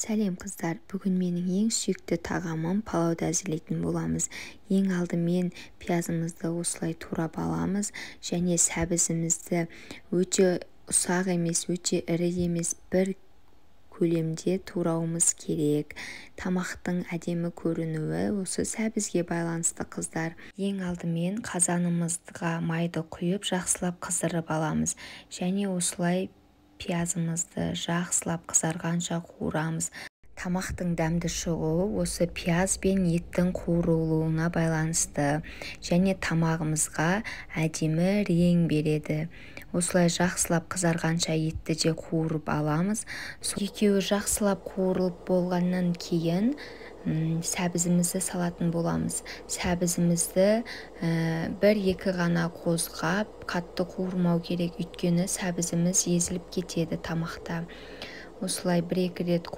Сәлем қыздар, бүгін менің ең сүйікті тағамым палауды әзірлейтін боламыз. Ең алдымен пиязымызды осылай турап аламыз және сәбізімізді өте ұсақ емес, өте ірі емес, бір көлемде турауымыз керек. Тамақтың әдемі көрінуі осы сәбізге байланысты қыздар. Ең алдымен қазанымызға майды құйып жақсылап қыздырып аламыз және осылай пиязымызды жақсылап қызарғанша қуырамыз. Тамақтың дәмді шығуы осы пияз бен еттің қуырылуына байланысты және тамағымызға әдемі рең береді. Осылай жақсылап қызарғанша етті де қуырып аламыз. Екеуі жақсылап қуырылып болғаннан кейін сәбізімізді салатын боламыз. Сәбізімізді бір-екі ғана қозғап, қатты қуырмау керек, өйткені сәбізіміз езіліп кетеді тамақта. Осылай бір-екі рет